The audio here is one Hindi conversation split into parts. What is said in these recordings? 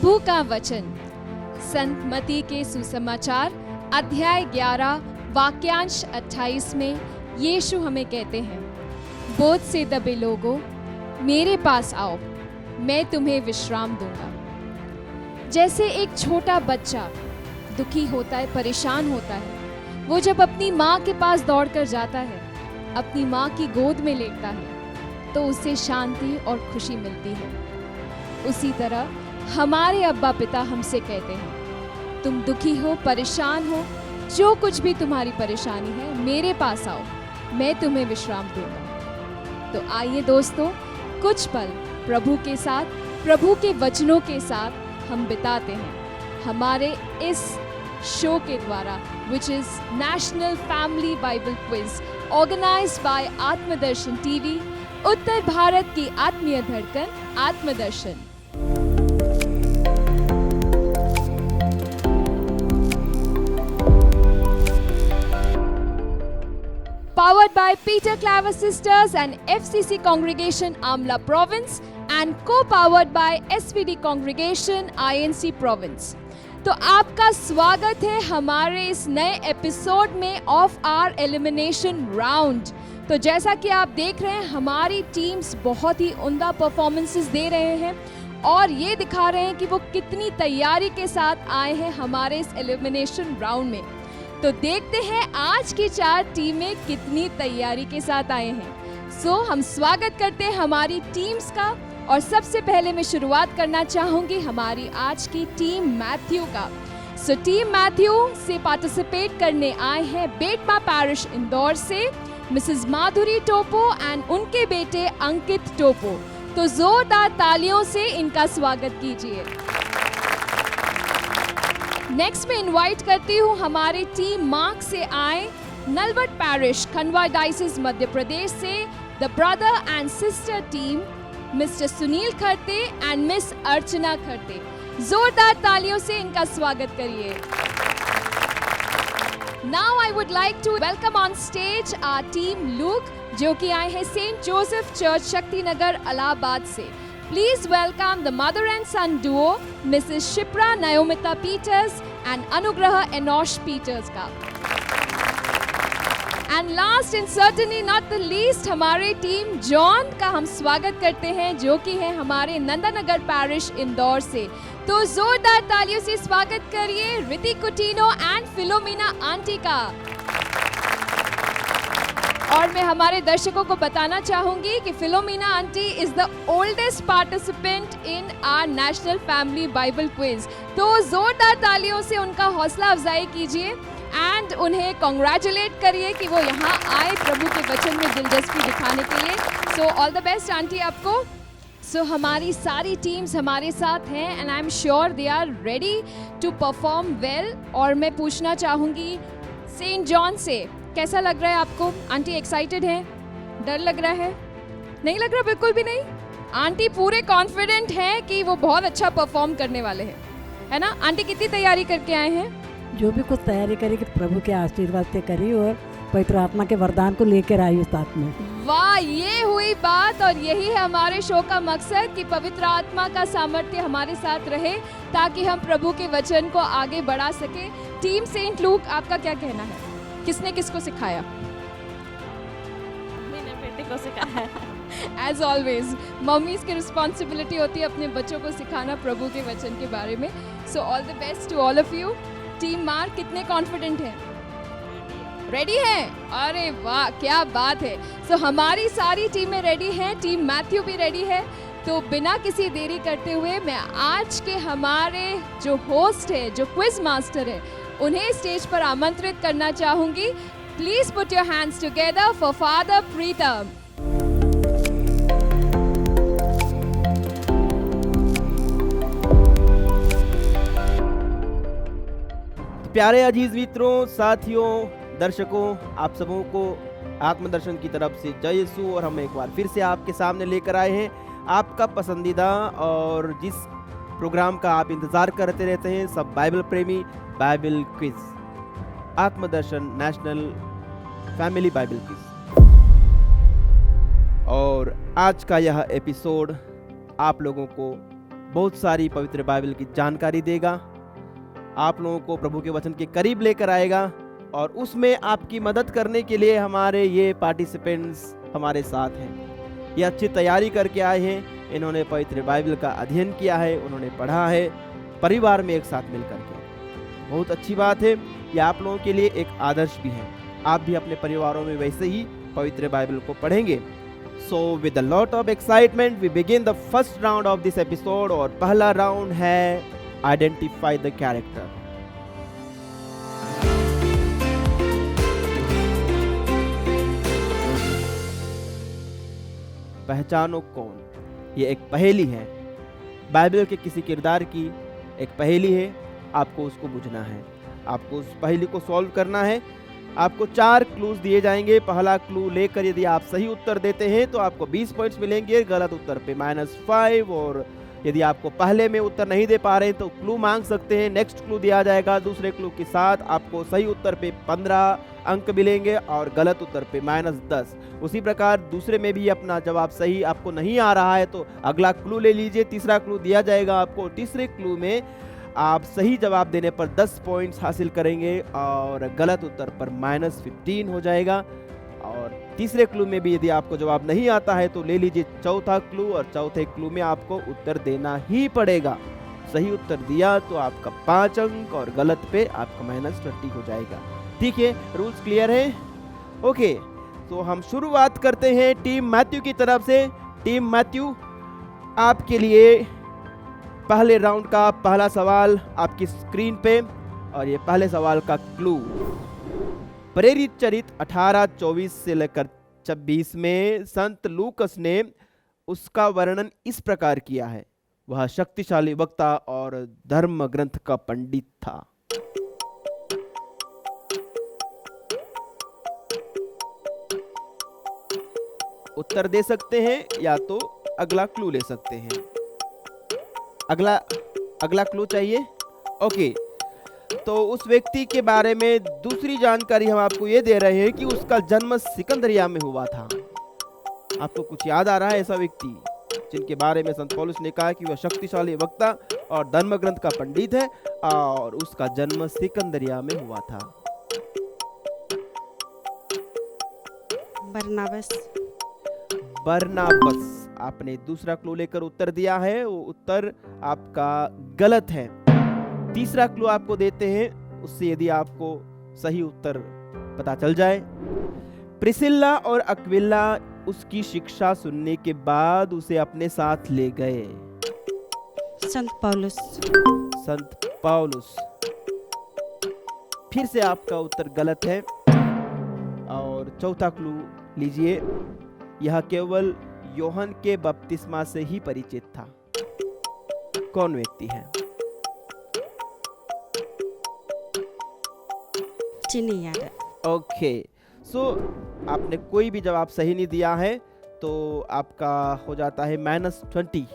प्रभु का वचन संत मत्ती के सुसमाचार अध्याय 11 वाक्यांश 28 में यीशु हमें कहते हैं, बोझ से दबे लोगों, मेरे पास आओ, मैं तुम्हें विश्राम दूंगा। जैसे एक छोटा बच्चा दुखी होता है, परेशान होता है, वो जब अपनी माँ के पास दौड़कर जाता है, अपनी माँ की गोद में लेटता है, तो उसे शांति और खुशी मिलती है। उसी तरह हमारे अब्बा पिता हमसे कहते हैं, तुम दुखी हो, परेशान हो, जो कुछ भी तुम्हारी परेशानी है, मेरे पास आओ, मैं तुम्हें विश्राम दूंगा। तो आइए दोस्तों, कुछ पल प्रभु के साथ, प्रभु के वचनों के साथ हम बिताते हैं हमारे इस शो के द्वारा, which is national family Bible quiz organized by Atmadarshan TV, उत्तर भारत की आत्मीय धड़कन आत्मदर्शन। Powered by Peter Claver Sisters and FCC Congregation Amla Province and co-powered by SVD Congregation INC Province। तो आपका स्वागत है हमारे इस नए एपिसोड में ऑफ आवर एलिमिनेशन राउंड। तो जैसा कि आप देख रहे हैं, हमारी टीम्स बहुत ही उम्दा परफॉर्मेंसेस दे रहे हैं और ये दिखा रहे हैं कि वो कितनी तैयारी के साथ आए हैं हमारे इस एलिमिनेशन राउंड में। तो देखते हैं आज की 4 टीमें कितनी तैयारी के साथ आए हैं। सो हम स्वागत करते हैं हमारी टीम्स का और सबसे पहले मैं शुरुआत करना चाहूंगी हमारी आज की टीम मैथ्यू का। सो टीम मैथ्यू से पार्टिसिपेट करने आए हैं बेटमा पैरिश इंदौर से मिसेस माधुरी टोपो एंड उनके बेटे अंकित टोपो। तो जोरदार तालियों से इनका स्वागत कीजिए। नेक्स्ट मैं इनवाइट करती हूँ हमारे टीम मार्क से आए नलवट पैरिश खंडवा डायसिस मध्य प्रदेश से the brother and sister team mister Sunil Kharte and miss Archana Kharte. जोरदार तालियों से इनका स्वागत करिए। Now I would like to welcome on stage our team Luke, जो कि आए हैं Saint Joseph church Shakti Nagar Allahabad से। Please welcome the mother and son duo, Mrs. Shipra Nayomita Peters and Anugraha Enosh Peters का। And last and certainly not the least, हमारे टीम जॉन का हम स्वागत करते हैं, जो कि है हमारे नंदानगर पैरिश इंदौर से। तो जोरदार तालियों से स्वागत करिए रिति कुटीनो एंड फिलोमिना आंटी का। और मैं हमारे दर्शकों को बताना चाहूंगी कि Philomena aunty is the oldest participant in our national family Bible quiz. तो जोरदार तालियों से उनका हौसला अफजाई कीजिए एंड उन्हें कॉन्ग्रेचुलेट करिए कि वो यहाँ आए प्रभु के वचन में दिलचस्पी दिखाने के लिए। So all the best aunty आपको। सो हमारी सारी टीम्स हमारे साथ हैं and I am sure they are ready to perform well. और मैं पूछना चाहूंगी सेंट जॉन से, कैसा लग रहा है आपको? आंटी एक्साइटेड है? डर लग रहा है? नहीं लग रहा? बिल्कुल भी नहीं। आंटी पूरे कॉन्फिडेंट हैं कि वो बहुत अच्छा परफॉर्म करने वाले हैं, है ना? आंटी कितनी तैयारी करके आए हैं? जो भी कुछ तैयारी करी कि प्रभु के आशीर्वाद से करी और पवित्र आत्मा के वरदान को लेकर आई साथ में। वाह, ये हुई बात। और यही है हमारे शो का मकसद कि पवित्र आत्मा का सामर्थ्य हमारे साथ रहे ताकि हम प्रभु के वचन को आगे बढ़ा सके। टीम सेंट लूक, आपका क्या कहना है? किसने किसको सिखाया? मैंने बेटे को सिखाया। एज ऑलवेज मम्मीज की रिस्पॉन्सिबिलिटी होती है अपने बच्चों को सिखाना प्रभु के वचन के बारे में। So all the best to all of you. Team Mark, कितने कॉन्फिडेंट हैं? रेडी हैं? अरे वाह, क्या बात है। सो हमारी सारी टीमें रेडी हैं, टीम मैथ्यू भी रेडी है। तो बिना किसी देरी करते हुए मैं आज के हमारे जो होस्ट है, जो क्विज मास्टर है, उन्हें स्टेज पर आमंत्रित करना चाहूंगी। Please put your hands together for father Pritam. प्यारे अजीज मित्रों, साथियों, दर्शकों, आप सबों को आत्मदर्शन की तरफ से जय यीशु। और हम एक बार फिर से आपके सामने लेकर आए हैं आपका पसंदीदा और जिस प्रोग्राम का आप इंतजार करते रहते हैं, सब बाइबल प्रेमी bible quiz, Atmadarshan national family Bible quiz. और आज का यह एपिसोड आप लोगों को बहुत सारी पवित्र बाइबल की जानकारी देगा, आप लोगों को प्रभु के वचन के करीब लेकर आएगा, और उसमें आपकी मदद करने के लिए हमारे ये पार्टिसिपेंट्स हमारे साथ हैं। ये अच्छी तैयारी करके आए हैं, इन्होंने पवित्र बाइबल का अध्ययन किया है, उन्होंने पढ़ा है परिवार में एक साथ मिलकर के। बहुत अच्छी बात है, ये आप लोगों के लिए एक आदर्श भी है। आप भी अपने परिवारों में वैसे ही पवित्र बाइबल को पढ़ेंगे। So with a lot of excitement we begin the first round of this episode, और पहला राउंड है आइडेंटिफाई द कैरेक्टर। पहचानो कौन। ये एक पहेली है, बाइबल के किसी किरदार की एक पहेली है, आपको उसको बुझना है, आपको उस पहेली को सॉल्व करना है। आपको 4 क्लूज दिए जाएंगे। पहला क्लू लेकर यदि आप सही उत्तर देते हैं तो आपको 20 पॉइंट्स मिलेंगे, गलत उत्तर पे -5, और यदि आपको पहले में उत्तर नहीं दे पा रहे हैं तो क्लू मांग सकते हैं, नेक्स्ट क्लू दिया जाएगा। दूसरे क्लू के साथ आपको सही उत्तर पे 15 अंक मिलेंगे और गलत उत्तर पे -10। उसी प्रकार दूसरे में भी अपना जवाब सही आपको नहीं आ रहा है तो अगला क्लू ले लीजिए, तीसरा क्लू दिया जाएगा आपको। तीसरे क्लू में आप सही जवाब देने पर 10 पॉइंट्स हासिल करेंगे और गलत उत्तर पर -15 हो जाएगा। और तीसरे क्लू में भी यदि आपको जवाब नहीं आता है तो ले लीजिए चौथा क्लू, और चौथे क्लू में आपको उत्तर देना ही पड़ेगा। सही उत्तर दिया तो आपका 5 अंक और गलत पे आपका -20 हो जाएगा। ठीक है, रूल्स क्लियर है? ओके, तो हम शुरुआत करते हैं टीम मैथ्यू की तरफ से। टीम मैथ्यू, आपके लिए पहले राउंड का पहला सवाल आपकी स्क्रीन पे, और ये पहले सवाल का क्लू। प्रेरित चरित्र 18:24 से लेकर 26 में संत लूकस ने उसका वर्णन इस प्रकार किया है, वह शक्तिशाली वक्ता और धर्म ग्रंथ का पंडित था। उत्तर दे सकते हैं या तो अगला क्लू ले सकते हैं। अगला क्लू चाहिए? ओके, तो उस व्यक्ति के बारे में दूसरी जानकारी हम आपको ये दे रहे हैं कि उसका जन्म सिकंदरिया में हुआ था। आपको कुछ याद आ रहा है ऐसा व्यक्ति जिनके बारे में संत पौलुस ने कहा कि वह शक्तिशाली वक्ता और धर्म ग्रंथ का पंडित है और उसका जन्म सिकंदरिया में हुआ था? बरनाबस। आपने दूसरा क्लू लेकर उत्तर दिया है, वो उत्तर आपका गलत है। तीसरा क्लू आपको देते हैं, उससे यदि आपको सही उत्तर पता चल जाए। प्रिसिल्ला और अक्विला उसकी शिक्षा सुनने के बाद उसे अपने साथ ले गए। संत पौलुस। फिर से आपका उत्तर गलत है। और चौथा क्लू लीजिए, यह केवल यूहन्ना के बपतिस्मा से ही परिचित था। कौन व्यक्ति है? ओके, सो आपने कोई भी जवाब सही नहीं दिया है तो आपका हो जाता है -20।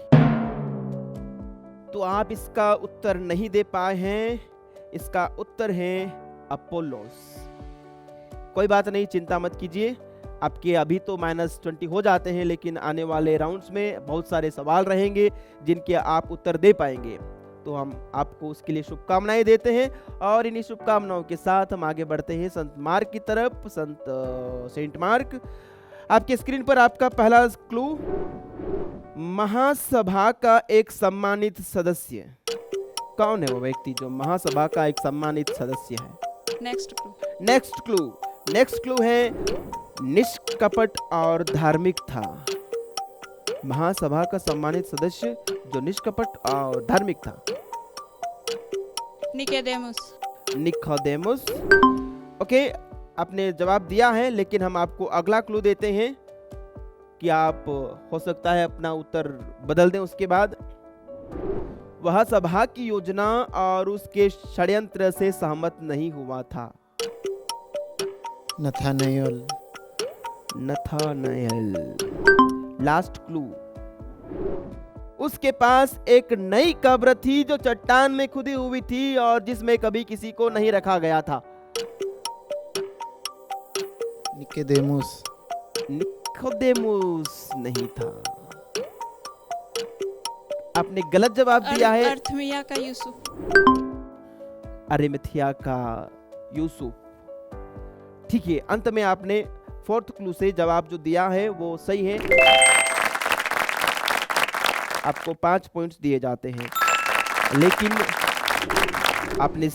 तो आप इसका उत्तर नहीं दे पाए हैं। इसका उत्तर है अपोलोस। कोई बात नहीं, चिंता मत कीजिए, आपके अभी तो -20 हो जाते हैं, लेकिन आने वाले राउंड्स में बहुत सारे सवाल रहेंगे जिनके आप उत्तर दे पाएंगे। तो हम आपको उसके लिए शुभकामनाएं देते हैं, और इन्हीं शुभकामनाओं के साथ हम आगे बढ़ते हैं संत मार्क की तरफ। सेंट मार्क, आपके स्क्रीन पर आपका पहला क्लू, महासभा का एक सम्मानित सदस्य। कौन है वो व्यक्ति जो महासभा का एक सम्मानित सदस्य है? नेक्स्ट क्लू है निष्कपट और धार्मिक था। महासभा का सम्मानित सदस्य जो निष्कपट और धार्मिक था। निकोदेमुस। ओके, आपने जवाब दिया है, लेकिन हम आपको अगला क्लू देते हैं कि आप हो सकता है अपना उत्तर बदल दें उसके बाद। वह सभा की योजना और उसके षड्यंत्र से सहमत नहीं हुआ था। नथानएल। लास्ट क्लू, उसके पास एक नई कब्र थी जो चट्टान में खुदी हुई थी और जिसमें कभी किसी को नहीं रखा गया था। निकोदेमुस नहीं था। आपने गलत जवाब दिया है। अर्थमिया का यूसुफ। अरिमथिया का यूसुफ। ठीक है, अंत में आपने फोर्थ क्लू से जवाब जो दिया है वो सही है। आपको 5 पॉइंट्स दिए जाते हैं, लेकिन आपने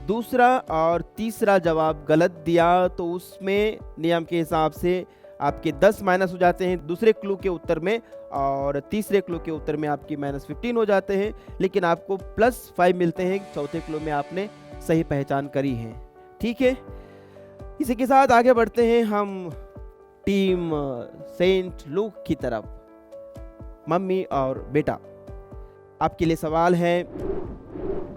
दूसरा और तीसरा जवाब गलत दिया तो उसमें नियम के हिसाब से आपके 10 माइनस हो जाते हैं दूसरे क्लू के उत्तर में, और तीसरे क्लू के उत्तर में आपकी -15 हो जाते हैं, लेकिन आपको +5 मिलते हैं। चौथे क्लू में आपने सही पहचान करी है। ठीक है, इसी के साथ आगे बढ़ते हैं हम टीम सेंट लूक की तरफ। मम्मी और बेटा, आपके लिए सवाल है।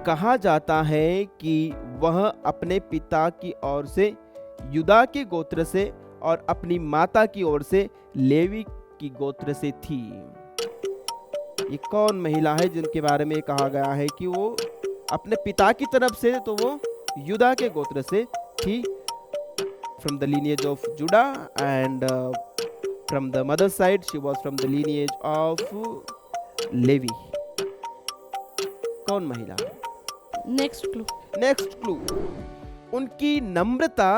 कहा जाता है कि वह अपने पिता की ओर से यूदा के गोत्र से और अपनी माता की ओर से लेवी की गोत्र से थी। ये कौन महिला है जिनके बारे में कहा गया है कि वो अपने पिता की तरफ से तो वो यूदा के गोत्र से थी, from the lineage of Judah, and from the mother's side she was from the lineage of Levi। कौन महिला है? Next clue. नेक्स्ट क्लू, उनकी नम्रता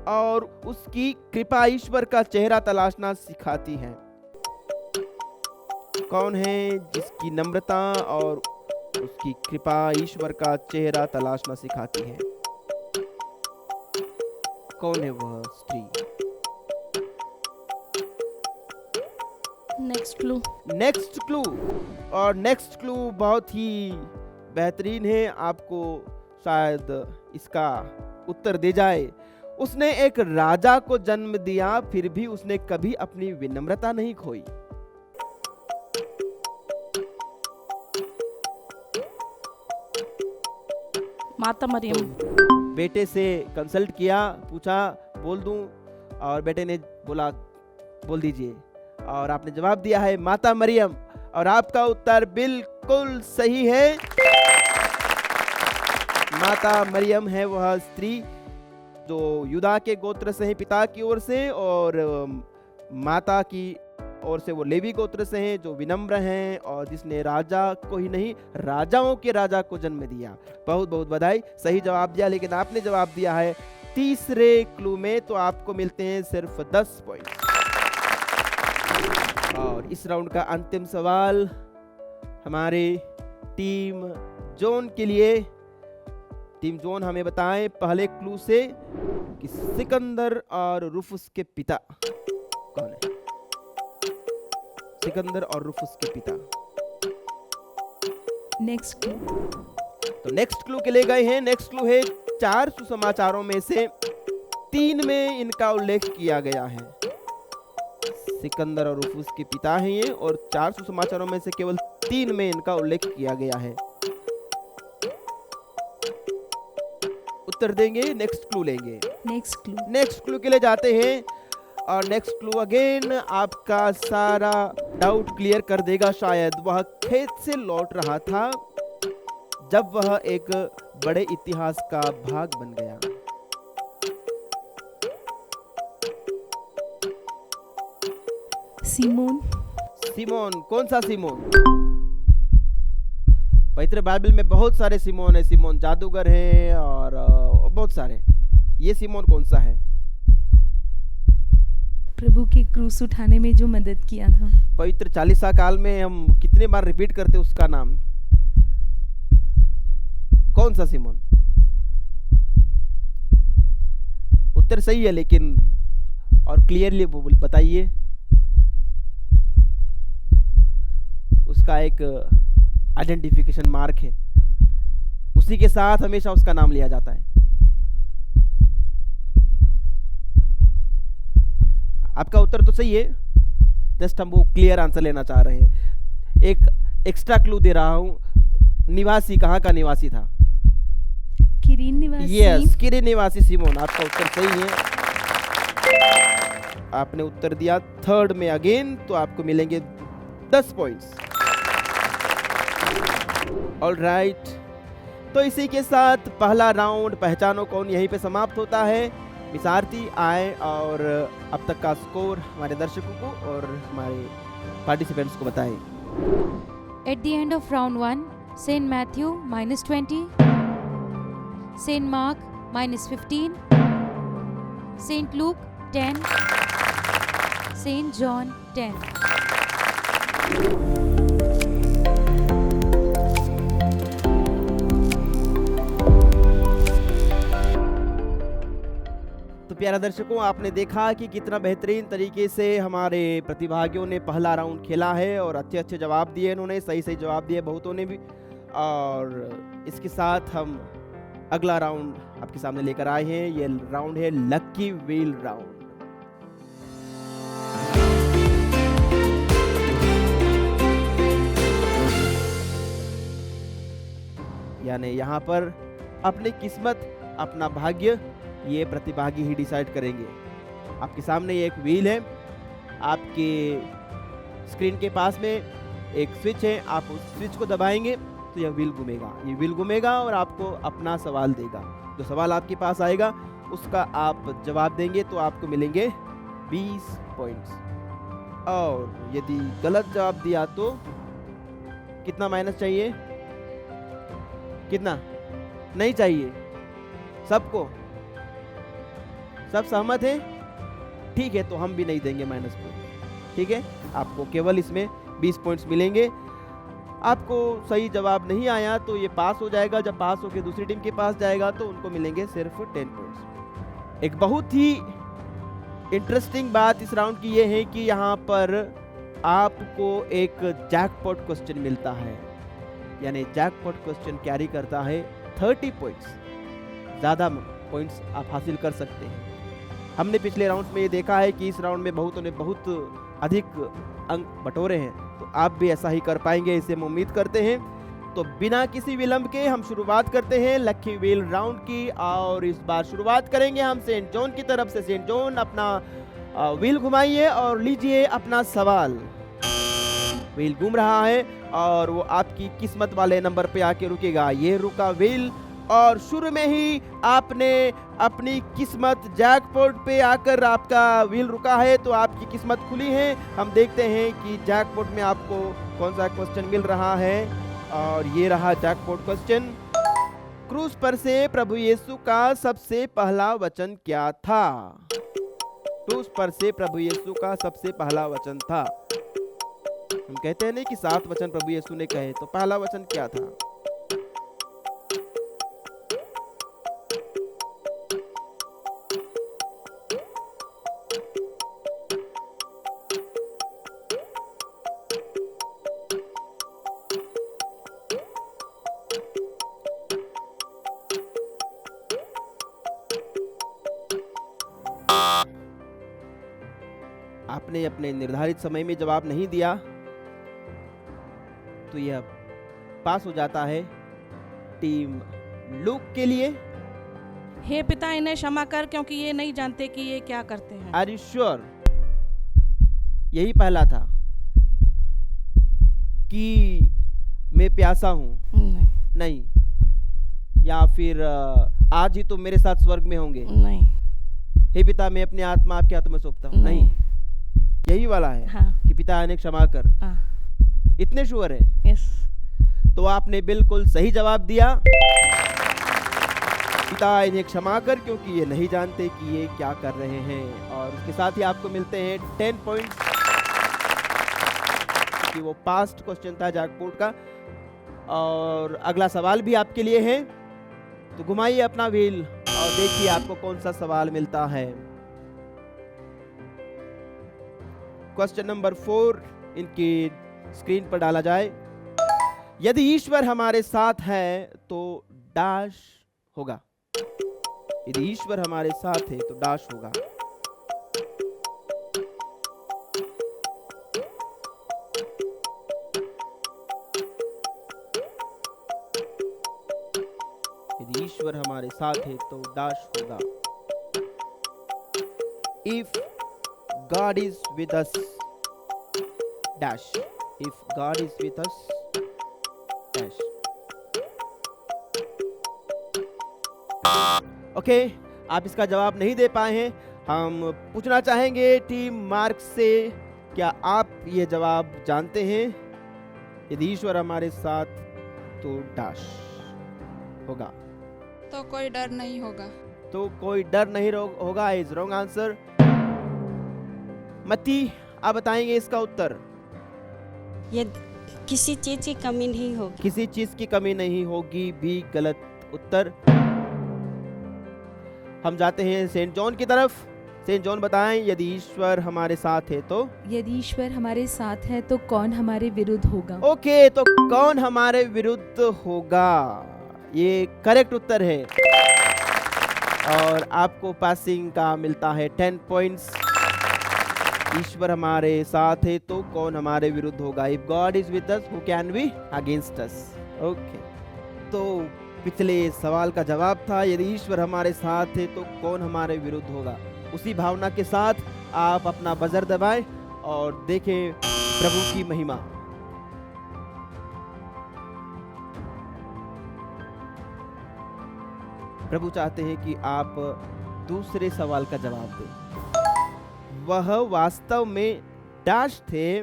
और उसकी कृपा ईश्वर का चेहरा तलाशना सिखाती है। कौन है जिसकी नम्रता और उसकी कृपा ईश्वर का चेहरा तलाशना सिखाती है? कौन है वह स्त्री? Next clue. नेक्स्ट क्लू, और नेक्स्ट क्लू बहुत ही बेहतरीन है, आपको शायद इसका उत्तर दे जाए। उसने एक राजा को जन्म दिया, फिर भी उसने कभी अपनी विनम्रता नहीं खोई। माता मरियम। बेटे से कंसल्ट किया, पूछा बोल दूं, और बेटे ने बोला बोल दीजिए, और आपने जवाब दिया है माता मरियम, और आपका उत्तर बिल्कुल सही है। माता मरियम है वह स्त्री जो यूदा के गोत्र से है पिता की ओर से, और माता की ओर से वो लेवी गोत्र से हैं जो विनम्र हैं, और जिसने राजा को ही नहीं राजाओं के राजा को जन्म दिया। बहुत बहुत बधाई, सही जवाब दिया, लेकिन आपने जवाब दिया है तीसरे क्लू में, तो आपको मिलते हैं सिर्फ 10 पॉइंट। और इस राउंड का अंतिम सवाल हमारे टीम जोन के लिए। टीम जोन हमें बताएं पहले क्लू से कि सिकंदर और रुफुस के पिता कौन है? सिकंदर और रुफुस के पिता। Next clue. तो नेक्स्ट क्लू के लिए गए हैं। नेक्स्ट क्लू है 4 सुसमाचारों में से 3 में इनका उल्लेख किया गया है। सिकंदर और रुफुस के पिता हैं ये, और 4 सुसमाचारों में से केवल 3 में इनका उल्लेख किया गया है। उत्तर देंगे, नेक्स्ट क्लू लेंगे। Next clue. नेक्स्ट क्लू के लिए जाते हैं, और नेक्स्ट क्लू अगेन आपका सारा डाउट क्लियर कर देगा। शायद वह खेत से लौट रहा था जब वह एक बड़े इतिहास का भाग बन गया। सीमोन। सिमोन। कौन सा सिमोन? पवित्र बाइबल में बहुत सारे सिमोन है। सिमोन जादूगर है और बहुत सारे। ये सिमोन कौन सा है? प्रभु के क्रूस उठाने में जो मदद किया था। पवित्र 40 काल में हम कितने बार रिपीट करते उसका नाम? कौन सा सिमोन? उत्तर सही है, लेकिन और क्लियरली बताइए। उसका एक आइडेंटिफिकेशन मार्क है, उसी के साथ हमेशा उसका नाम लिया जाता है। आपका उत्तर तो सही है, जस्ट हम वो क्लियर आंसर लेना चाह रहे हैं। एक एक्स्ट्रा क्लू दे रहा हूं। निवासी, कहाँ का निवासी था? किरीन निवासी। यस, किरीन निवासी सिमोन। आपका उत्तर सही है। आपने उत्तर दिया थर्ड में अगेन, तो आपको मिलेंगे 10 पॉइंट्स। ऑलराइट, तो इसी के साथ पहला राउंड पहचानो कौन यहीं पे समाप्त होता है। मिसारती आए और अब तक का स्कोर हमारे दर्शकों को और हमारे पार्टिसिपेंट्स को बताएं। At the end of round 1, St. Matthew -20, St. Mark -15, St. Luke 10, St. John 10. तो प्यारे दर्शकों, आपने देखा कि कितना बेहतरीन तरीके से हमारे प्रतिभागियों ने पहला राउंड खेला है और अच्छे अच्छे जवाब दिए इन्होंने, सही सही जवाब दिए बहुतों ने भी। और इसके साथ हम अगला राउंड आपके सामने लेकर आए हैं। ये राउंड है लकी व्हील राउंड। यानी यहाँ पर अपनी किस्मत, अपना भाग्य ये प्रतिभागी ही डिसाइड करेंगे। आपके सामने ये एक व्हील है, आपके स्क्रीन के पास में एक स्विच है, आप उस स्विच को दबाएंगे तो यह व्हील घूमेगा। ये व्हील घूमेगा और आपको अपना सवाल देगा। जो सवाल आपके पास आएगा उसका आप जवाब देंगे तो आपको मिलेंगे 20 पॉइंट्स। और यदि गलत जवाब दिया तो कितना माइनस चाहिए? कितना? नहीं चाहिए सबको? सब सहमत हैं? ठीक है, तो हम भी नहीं देंगे माइनस पॉइंट। ठीक है, आपको केवल इसमें 20 पॉइंट्स मिलेंगे। आपको सही जवाब नहीं आया तो ये पास हो जाएगा। जब पास होकर दूसरी टीम के पास जाएगा तो उनको मिलेंगे सिर्फ 10 पॉइंट्स। एक बहुत ही इंटरेस्टिंग बात इस राउंड की ये है कि यहाँ पर आपको एक जैकपॉट क्वेश्चन मिलता है। यानी जैकपॉट क्वेश्चन कैरी करता है 30 पॉइंट्स। ज़्यादा पॉइंट्स आप हासिल कर सकते हैं। हमने पिछले राउंड में ये देखा है कि इस राउंड में बहुतों ने बहुत अधिक अंक बटोरे हैं, तो आप भी ऐसा ही कर पाएंगे, इसे हम उम्मीद करते हैं। तो बिना किसी विलंब के हम शुरुआत करते हैं लकी व्हील राउंड की। और इस बार शुरुआत करेंगे हम सेंट जॉन की तरफ से। सेंट जॉन, अपना व्हील घुमाइए और लीजिए अपना सवाल। व्हील घूम रहा है और वो आपकी किस्मत वाले नंबर पे आके रुकेगा। ये रुका व्हील और शुरू में ही आपने अपनी किस्मत जैकपॉट पे आकर आपका व्हील रुका है, तो आपकी किस्मत खुली है। हम देखते हैं कि जैकपॉट में आपको कौन सा क्वेश्चन मिल रहा है। और ये रहा जैकपॉट क्वेश्चन। क्रूस पर से प्रभु यीशु का सबसे पहला वचन क्या था? क्रूस पर से प्रभु यीशु का सबसे पहला वचन था। हम कहते हैं नहीं कि 7 वचन प्रभु यीशु ने कहे, तो पहला वचन क्या था? आपने अपने निर्धारित समय में जवाब नहीं दिया तो यह पास हो जाता है टीम लूक के लिए। हे पिता, इन्हें क्षमा कर, क्योंकि ये नहीं जानते कि ये क्या करते हैं। Are you sure? यही पहला था कि मैं प्यासा हूं? नहीं। या फिर आज ही तुम मेरे साथ स्वर्ग में होंगे? नहीं। हे पिता, मैं अपनी आत्मा आपके हाथों में सौंपता हूं? नहीं। यही वाला है। हाँ। कि पिता इन्हें क्षमा कर। हाँ। इतने श्योर है? यस। तो आपने बिल्कुल सही जवाब दिया। पिता इन्हें क्षमा कर, क्योंकि ये नहीं जानते कि ये क्या कर रहे हैं। और उसके साथ ही आपको मिलते हैं 10 पॉइंट्स, कि वो पास्ट क्वेश्चन था जैकपॉट का। और अगला सवाल भी आपके लिए है, तो घुमाइए अपना व्हील और देखिए आपको कौन सा सवाल मिलता है। क्वेश्चन नंबर 4 इनकी स्क्रीन पर डाला जाए। यदि ईश्वर हमारे साथ है तो डैश होगा। यदि ईश्वर हमारे साथ है तो डैश होगा। यदि ईश्वर हमारे साथ है तो डैश होगा। If God is with us, dash. If God is with us, dash. Okay, आप इसका जवाब नहीं दे पाए हैं। हम पूछना चाहेंगे टीम मार्क से, क्या आप ये जवाब जानते हैं? यदि ईश्वर हमारे साथ तो डैश होगा। तो कोई डर नहीं होगा। तो कोई डर नहीं होगा इज रॉन्ग आंसर। मती आप बताएंगे इसका उत्तर। ये किसी चीज की कमी नहीं होगी। किसी चीज की कमी नहीं होगी भी गलत उत्तर। हम जाते हैं सेंट जॉन की तरफ। सेंट जॉन बताएं, यदि ईश्वर हमारे साथ है तो। यदि ईश्वर हमारे साथ है तो कौन हमारे विरुद्ध होगा। ओके, तो कौन हमारे विरुद्ध होगा, ये करेक्ट उत्तर है और आपको पासिंग का मिलता है 10 पॉइंट्स। ईश्वर हमारे साथ है तो कौन हमारे विरुद्ध होगा। If God is with us who can be against us. Okay, तो पिछले सवाल का जवाब था यदि ईश्वर हमारे साथ है तो कौन हमारे विरुद्ध होगा। उसी भावना के साथ आप अपना बजर दबाएं और देखें प्रभु की महिमा। प्रभु चाहते हैं कि आप दूसरे सवाल का जवाब दें। वह वास्तव में डैश थे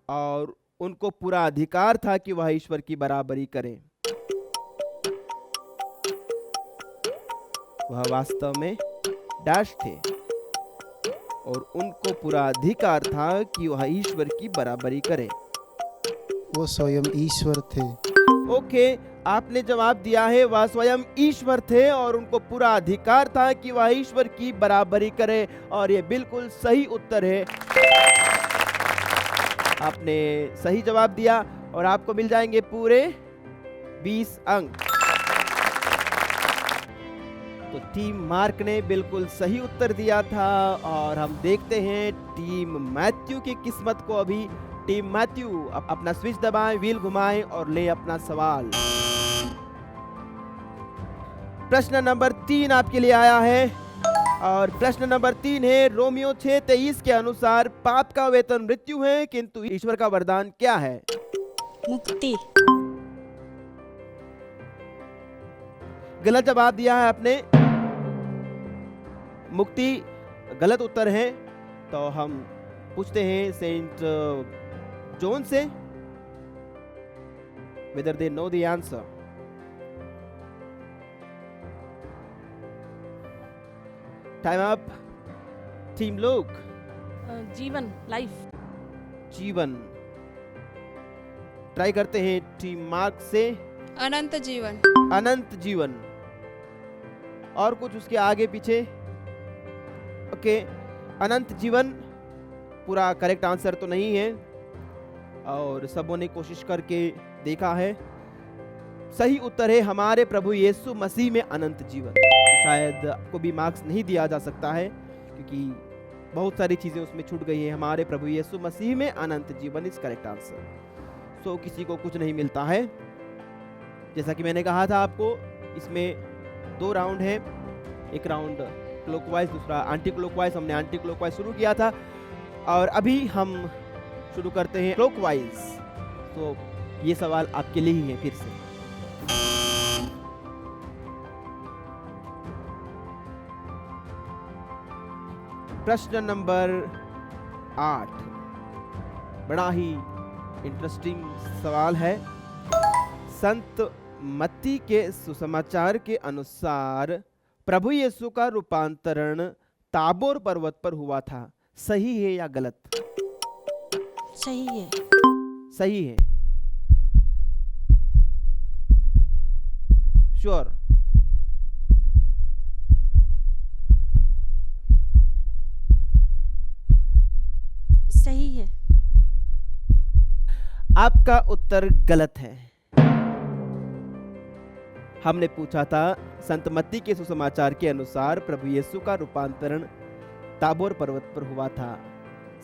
और उनको पूरा अधिकार था कि वह ईश्वर की बराबरी करें। वह वास्तव में डैश थे और उनको पूरा अधिकार था कि वह ईश्वर की बराबरी करें। वो स्वयं ईश्वर थे। ओके, आपने जवाब दिया है वह स्वयं ईश्वर थे और उनको पूरा अधिकार था कि वह ईश्वर की बराबरी करे और ये बिल्कुल सही उत्तर है। आपने सही जवाब दिया और आपको मिल जाएंगे पूरे 20 अंक। तो टीम मार्क ने बिल्कुल सही उत्तर दिया था और हम देखते हैं टीम मैथ्यू की किस्मत को। अभी टीम मैथ्यू अपना स्विच दबाएं, व्हील घुमाएं और ले अपना सवाल। प्रश्न नंबर 3 आपके लिए आया है और प्रश्न नंबर 3 है रोमियो 6:23 के अनुसार पाप का वेतन मृत्यु है किंतु ईश्वर का वरदान क्या है। मुक्ति। गलत जवाब दिया है आपने। मुक्ति गलत उत्तर है। तो हम पूछते हैं सेंट जॉन से whether they know the answer. Time up. Team Luke. जीवन, लाइफ। जीवन। ट्राई करते हैं टीम मार्क से। अनंत जीवन। अनंत जीवन। और कुछ उसके आगे पीछे। ओके, अनंत जीवन पूरा करेक्ट आंसर तो नहीं है और सबों ने कोशिश करके देखा है। सही उत्तर है हमारे प्रभु यीशु मसीह में अनंत जीवन। तो शायद आपको भी मार्क्स नहीं दिया जा सकता है क्योंकि बहुत सारी चीजें उसमें छूट गई हैं। हमारे प्रभु यीशु मसीह में अनंत जीवन इज करेक्ट आंसर। सो किसी को कुछ नहीं मिलता है। जैसा कि मैंने कहा था आपको, इसमें 2 राउंड है। एक राउंड क्लॉकवाइज, दूसरा एंटी क्लॉकवाइज। हमने एंटी क्लॉकवाइज शुरू किया था और अभी हम शुरू करते हैं क्लॉकवाइज। तो ये सवाल आपके लिए ही है फिर से। प्रश्न नंबर 8 बड़ा ही इंटरेस्टिंग सवाल है। संत मत्ती के सुसमाचार के अनुसार प्रभु यीशु का रूपांतरण ताबोर पर्वत पर हुआ था। सही है या गलत? सही है। सही है। श्योर? सही है। आपका उत्तर गलत है। हमने पूछा था संत मत्ती के सुसमाचार के अनुसार प्रभु यीशु का रूपांतरण ताबोर पर्वत पर हुआ था।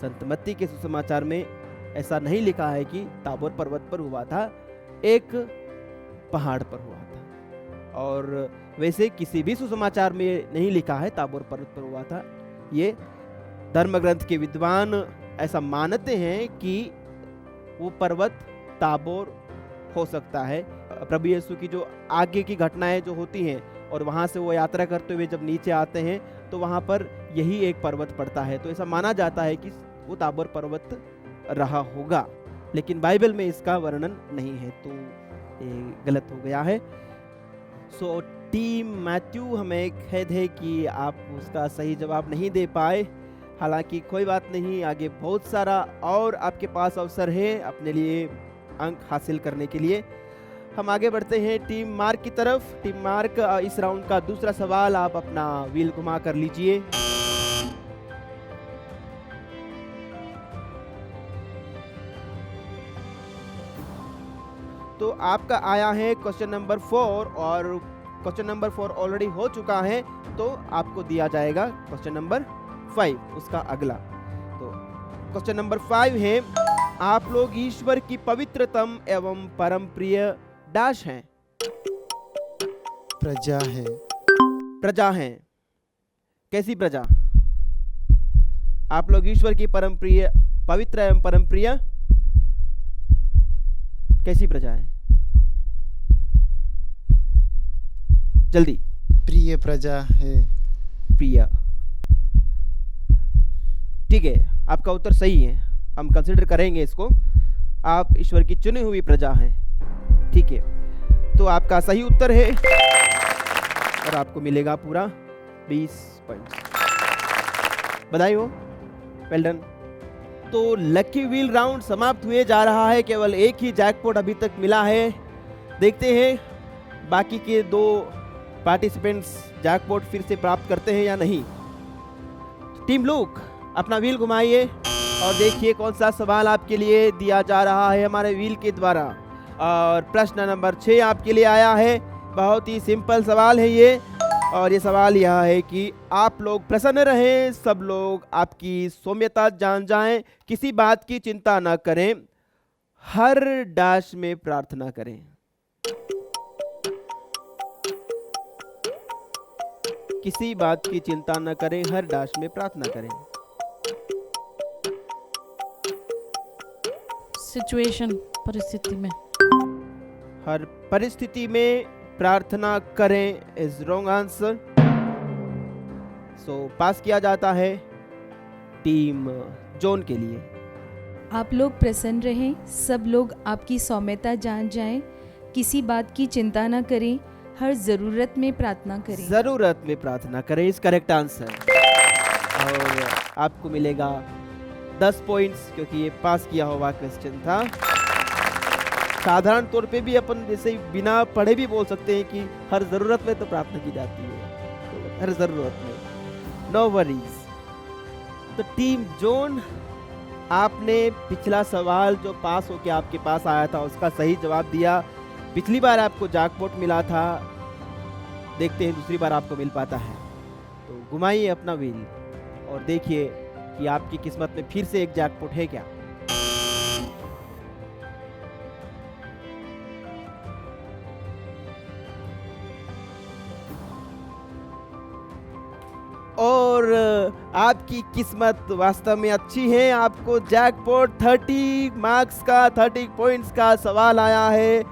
संत मत्ती के सुसमाचार में ऐसा नहीं लिखा है कि ताबोर पर्वत पर हुआ था, एक पहाड़ पर हुआ था। और वैसे किसी भी सुसमाचार में नहीं लिखा है ताबोर पर्वत पर हुआ था। ये धर्म ग्रंथ के विद्वान ऐसा मानते हैं कि वो पर्वत ताबोर हो सकता है। प्रभु यीशु की जो आगे की घटनाएं जो होती हैं और वहाँ से वो यात्रा करते हुए जब नीचे आते हैं तो वहाँ पर यही एक पर्वत पड़ता है। तो ऐसा माना जाता है कि वो ताबोर पर्वत रहा होगा। लेकिन बाइबल में इसका वर्णन नहीं है, तो ये गलत हो गया है। सो टीम मैथ्यू, हमें खेद है कि आप उसका सही जवाब नहीं दे पाए। हालांकि कोई बात नहीं, आगे बहुत सारा और आपके पास अवसर है अपने लिए अंक हासिल करने के लिए। हम आगे बढ़ते हैं टीम मार्क की तरफ। टीम मार्क, इस राउंड का दूसरा सवाल, आप अपना व्हील घुमा कर लीजिए। तो आपका आया है क्वेश्चन नंबर 4, और क्वेश्चन नंबर 4 ऑलरेडी हो चुका है, तो आपको दिया जाएगा क्वेश्चन नंबर 5, उसका अगला। तो क्वेश्चन नंबर 5 है, आप लोग ईश्वर की पवित्रतम एवं परम प्रिय डैश हैं। प्रजा है। प्रजा हैं। कैसी प्रजा? आप लोग ईश्वर की परम प्रिय, पवित्र एवं परम प्रिय कैसी प्रजा है? जल्दी। प्रिय प्रजा है। प्रिय, ठीक है, आपका उत्तर सही है, हम कंसिडर करेंगे इसको। आप ईश्वर की चुनी हुई प्रजा हैं, ठीक है, तो आपका सही उत्तर है और आपको मिलेगा पूरा 20 पॉइंट्स। बधाई हो, वेल डन। तो लकी व्हील राउंड समाप्त हुए जा रहा है, केवल एक ही जैकपॉट अभी तक मिला है। देखते हैं बाकी के 2 पार्टिसिपेंट्स जैकपॉट फिर से प्राप्त करते हैं या नहीं। टीम लूक, अपना व्हील घुमाइए और देखिए कौन सा सवाल आपके लिए दिया जा रहा है हमारे व्हील के द्वारा। और प्रश्न नंबर 6 आपके लिए आया है। बहुत ही सिंपल सवाल है ये, और ये सवाल यह है कि आप लोग प्रसन्न रहें, सब लोग आपकी सौम्यता जान जाएं, किसी बात की चिंता न करें, हर डैश में प्रार्थना करें। किसी बात की चिंता न करें, हर डैश में प्रार्थना करें। सिचुएशन, परिस्थिति में। हर परिस्थिति में प्रार्थना करें इज रॉन्ग आंसर। सो पास किया जाता है टीम जॉन के लिए। आप लोग प्रसन्न रहें, सब लोग आपकी सौम्यता जान जाएं, किसी बात की चिंता न करें, हर ज़रूरत में प्रार्थना करें। जरूरत में प्रार्थना करें इस करेक्ट आंसर, और आपको मिलेगा 10 पॉइंट्स, क्योंकि ये पास किया हुआ क्वेश्चन था। साधारण तौर पे भी अपन जैसे बिना पढ़े भी बोल सकते हैं कि हर जरूरत में तो प्रार्थना की जाती है, तो हर जरूरत में, नो वरीज। तो टीम जॉन, आपने पिछला सवाल जो पास होके आपके पास आया था उसका सही जवाब दिया। पिछली बार आपको जैकपॉट मिला था, देखते हैं दूसरी बार आपको मिल पाता है। तो घुमाइए अपना व्हील और देखिए कि आपकी किस्मत में फिर से एक जैकपॉट है क्या। और आपकी किस्मत वास्तव में अच्छी है, आपको जैकपॉट 30 मार्क्स का, 30 पॉइंट्स का सवाल आया है।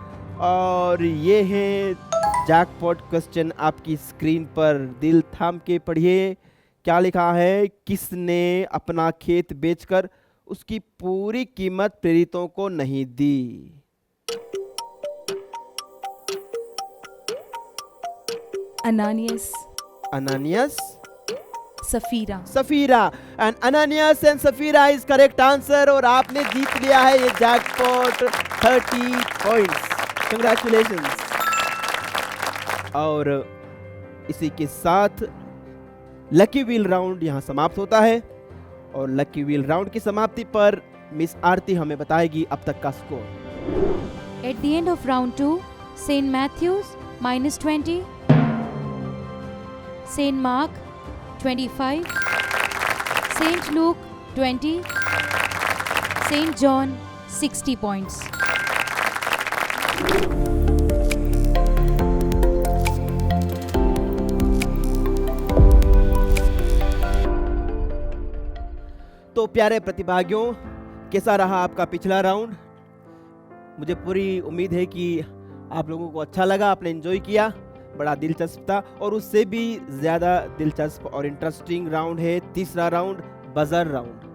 और ये है जैकपॉट क्वेश्चन आपकी स्क्रीन पर, दिल थाम के पढ़िए। क्या लिखा है? किसने अपना खेत बेचकर उसकी पूरी कीमत प्रेरितों को नहीं दी? Ananias. Ananias, Sapphira. Sapphira, and Ananias and Sapphira is correct answer, और आपने जीत लिया है ये जैकपॉट 30 पॉइंट्स। कंग्रेचुलेशंस। और इसी के साथ लकी व्हील राउंड यहाँ समाप्त होता है, और लकी व्हील राउंड की समाप्ति पर मिस आरती हमें बताएगी अब तक का score. At the end of round 2, St. Matthew's -20, St. Mark 25, St. Luke 20, St. John 60 points. तो प्यारे प्रतिभागियों, कैसा रहा आपका पिछला राउंड? मुझे पूरी उम्मीद है कि आप लोगों को अच्छा लगा, आपने एंजॉय किया। बड़ा दिलचस्प था, और उससे भी ज़्यादा दिलचस्प और इंटरेस्टिंग राउंड है तीसरा राउंड, बजर राउंड।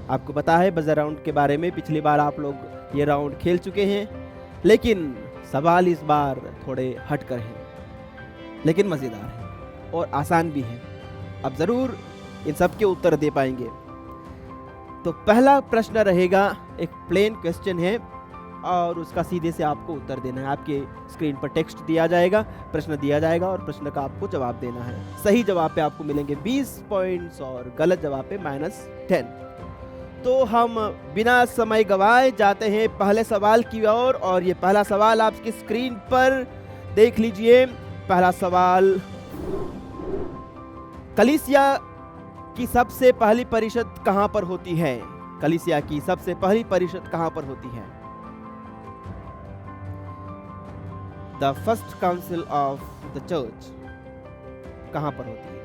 आपको पता है बजर राउंड के बारे में, पिछली बार आप लोग ये राउंड खेल चुके हैं, लेकिन सवाल इस बार थोड़े हटकर हैं, लेकिन मज़ेदार हैं और आसान भी हैं। अब ज़रूर इन सब के उत्तर दे पाएंगे। तो पहला प्रश्न रहेगा, एक प्लेन क्वेश्चन है और उसका सीधे से आपको उत्तर देना है। आपके स्क्रीन पर टेक्स्ट दिया जाएगा, प्रश्न दिया जाएगा और प्रश्न का आपको जवाब देना है। सही जवाब पे आपको मिलेंगे 20 पॉइंट्स और गलत जवाब पे -10। तो हम बिना समय गवाए जाते हैं पहले सवाल की ओर और ये पहला सवाल आपकी स्क्रीन पर देख लीजिए। पहला सवाल, कलीसिया की सबसे पहली परिषद कहां पर होती है? कलीसिया की सबसे पहली परिषद कहां पर होती है? The first council of the church कहां पर होती है?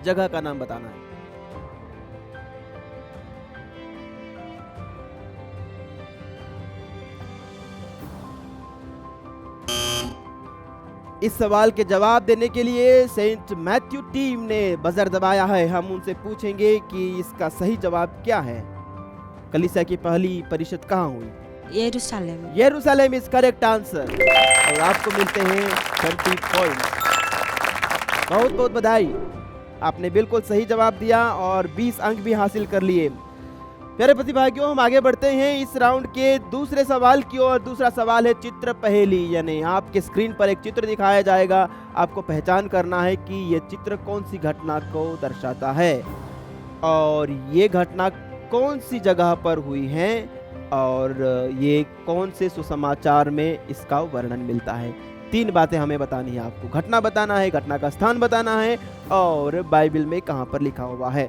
जगह का नाम बताना है। इस सवाल के जवाब देने के लिए सेंट मैथ्यू टीम ने बजर दबाया है। हम उनसे पूछेंगे कि इसका सही जवाब क्या है। कलीसिया की पहली परिषद कहाँ हुई? यरूशलेम। यरूशलेम इज करेक्ट आंसर और आपको मिलते हैं 30 पॉइंट। बहुत बहुत बधाई, आपने बिल्कुल सही जवाब दिया और 20 अंक भी हासिल कर लिए। प्यारे प्रतिभागियों, हम आगे बढ़ते हैं इस राउंड के दूसरे सवाल की ओर। दूसरा सवाल है चित्र पहेली, यानी आपके स्क्रीन पर एक चित्र दिखाया जाएगा, आपको पहचान करना है कि ये चित्र कौन सी घटना को दर्शाता है और ये घटना कौन सी जगह पर हुई है और ये कौन से सुसमाचार में इसका वर्णन मिलता है। 3 बातें हमें बतानी है आपको, घटना बताना है, घटना का स्थान बताना है और बाइबल में कहाँ पर लिखा हुआ है।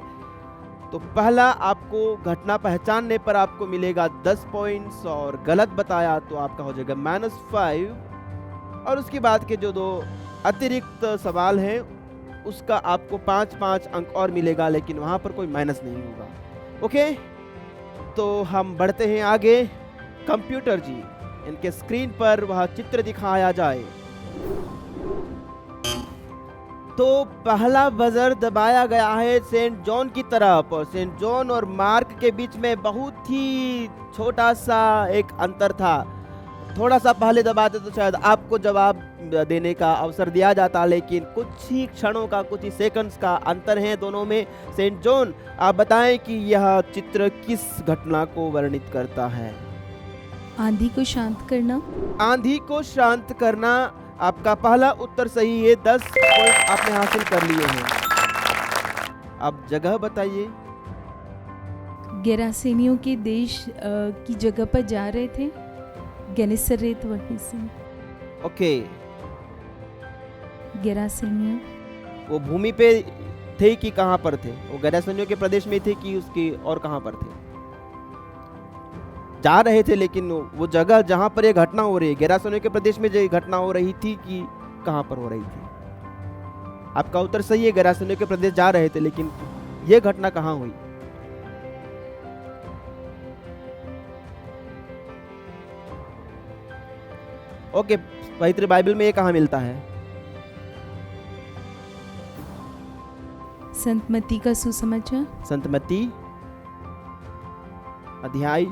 तो पहला, आपको घटना पहचानने पर आपको मिलेगा 10 पॉइंट्स और गलत बताया तो आपका हो जाएगा -5 और उसके बाद के जो 2 अतिरिक्त सवाल हैं उसका आपको 5-5 अंक और मिलेगा, लेकिन वहाँ पर कोई माइनस नहीं होगा। ओके, तो हम बढ़ते हैं आगे। कंप्यूटर जी, इनके स्क्रीन पर वह चित्र दिखाया जाए। तो पहला बजर दबाया गया है सेंट जॉन की तरफ और सेंट जॉन और मार्क के बीच में बहुत ही छोटा सा एक अंतर था। थोड़ा सा पहले दबाते तो शायद आपको जवाब देने का अवसर दिया जाता, लेकिन कुछ ही क्षणों का, कुछ ही सेकंड्स का अंतर है दोनों में। सेंट जॉन, आप बताएं कि यह चित्र किस घटना को वर्णित करता है? आंधी को शांत करना। आंधी को शांत करना आपका पहला उत्तर सही है। 10 पॉइंट आपने हासिल कर लिए हैं। अब जगह बताइए। गेरासेनियों के देश की जगह पर जा रहे थे, गेनेसरेत वहीं से। ओके, गेरासेनियों वो भूमि पे थे कि कहाँ पर थे? वो गेरासेनियों के प्रदेश में थे कि उसकी और कहाँ पर थे? जा रहे थे, लेकिन वो जगह जहां पर ये घटना हो रही है, गेरासेनियों के प्रदेश में जो घटना हो रही थी कि कहां पर हो रही थी? आपका उत्तर सही है, गेरासेनियों के प्रदेश जा रहे थे, लेकिन ये घटना कहां हुई? ओके, पवित्र बाइबल में ये कहां मिलता है? संत मत्ती का सुसमाचार। संत मत्ती अध्याय,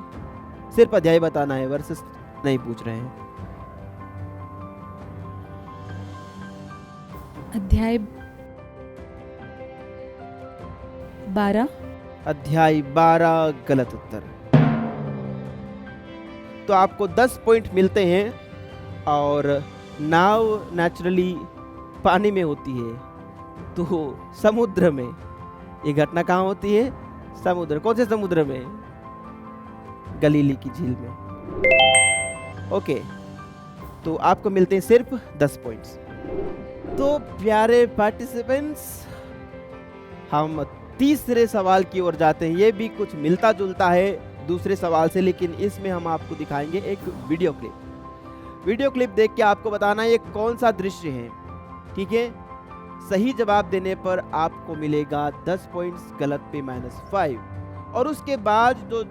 सिर्फ अध्याय बताना है, वर्सेस नहीं पूछ रहे हैं। अध्याय 12। अध्याय 12 गलत उत्तर। तो आपको 10 पॉइंट मिलते हैं और नाव नेचुरली पानी में होती है, तो समुद्र में ये घटना कहाँ होती है? समुद्र। कौन से समुद्र में? गलीली की झील में। ओके, तो आपको मिलते हैं सिर्फ 10 पॉइंट्स। तो प्यारे पार्टिसिपेंट्स, हम तीसरे सवाल की ओर जाते हैं। ये भी कुछ मिलता जुलता है दूसरे सवाल से, लेकिन इसमें हम आपको दिखाएंगे एक वीडियो क्लिप। वीडियो क्लिप देख के आपको बताना है ये कौन सा दृश्य है, ठीक है? सही जवाब देने पर आपको मिलेगा 10 पॉइंट्स, गलत पे -5 और उसके बाद जो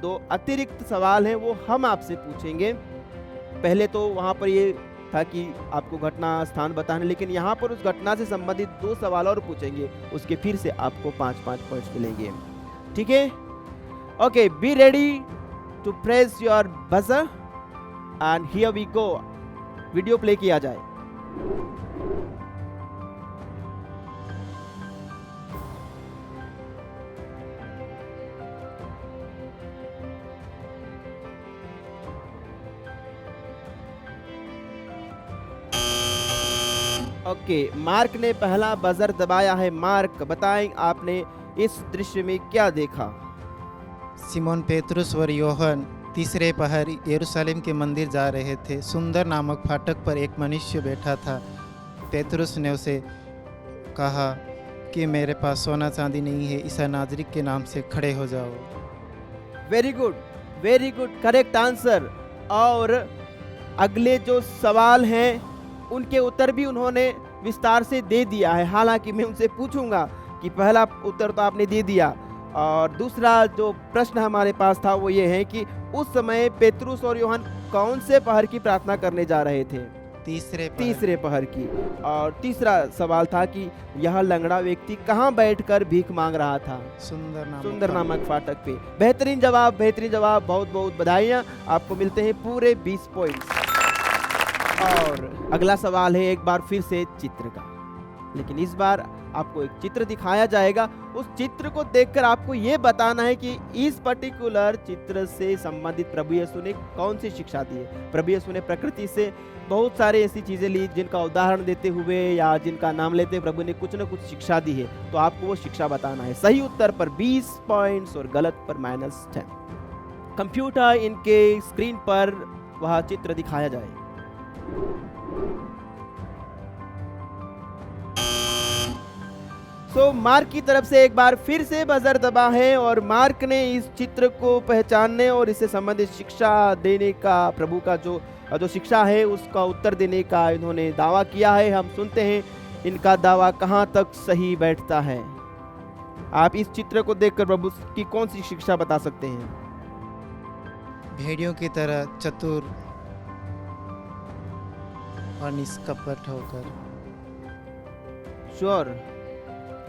2 अतिरिक्त सवाल हैं वो हम आपसे पूछेंगे। पहले तो वहाँ पर ये था कि आपको घटना स्थान बताना, लेकिन यहाँ पर उस घटना से संबंधित 2 सवाल और पूछेंगे, उसके फिर से आपको 5-5 पॉइंट्स मिलेंगे। ठीक है? Okay, be ready to press your buzzer and here we go. Video play किया जाए। ओके, मार्क ने पहला बजर दबाया है। मार्क, बताएं आपने इस दृश्य में क्या देखा? सिमोन पेतरुस और योहन तीसरे पहर यरूशलेम के मंदिर जा रहे थे। सुंदर नामक फाटक पर एक मनुष्य बैठा था। पेतरुस ने उसे कहा कि मेरे पास सोना चांदी नहीं है, ईसा नाजरी के नाम से खड़े हो जाओ। Very good, correct answer. और अगले जो सवाल हैं उनके उत्तर भी उन्होंने विस्तार से दे दिया है। हालांकि मैं उनसे पूछूंगा कि पहला उत्तर तो आपने दे दिया, और दूसरा जो प्रश्न हमारे पास था वो ये है कि उस समय पेतरुस और यूहन्ना कौन से पहर की प्रार्थना करने जा रहे थे? तीसरे पहर की। और तीसरा सवाल था कि यह लंगड़ा व्यक्ति कहाँ बैठकर भीख मांग रहा था? सुंदर नामक फाटक पे। बेहतरीन जवाब, बहुत बहुत बधाइयाँ। आपको मिलते हैं पूरे 20 पॉइंट्स। और अगला सवाल है एक बार फिर से चित्र का, लेकिन इस बार आपको एक चित्र दिखाया जाएगा। उस चित्र को देखकर आपको ये बताना है कि इस पर्टिकुलर चित्र से संबंधित प्रभु यीशु ने कौन सी शिक्षा दी है। प्रभु यीशु ने प्रकृति से बहुत सारे ऐसी चीजें ली जिनका उदाहरण देते हुए या जिनका नाम लेते हुए प्रभु ने कुछ न कुछ शिक्षा दी है, तो आपको वो शिक्षा बताना है। सही उत्तर पर 20 पॉइंट्स और गलत पर -10। कंप्यूटर इनके स्क्रीन पर वह चित्र दिखाया जाए। मार्क की तरफ से एक बार फिर से बजर दबा है और मार्क ने इस चित्र को पहचानने और इससे संबंधित शिक्षा देने का, प्रभु का जो शिक्षा है उसका उत्तर देने का इन्होंने दावा किया है। हम सुनते हैं इनका दावा कहां तक सही बैठता है। आप इस चित्र को देखकर प्रभु की कौन सी शिक्षा बता सकते हैं? भेड़ियों की तरह चतुर और निष्कपट होकर। श्योर,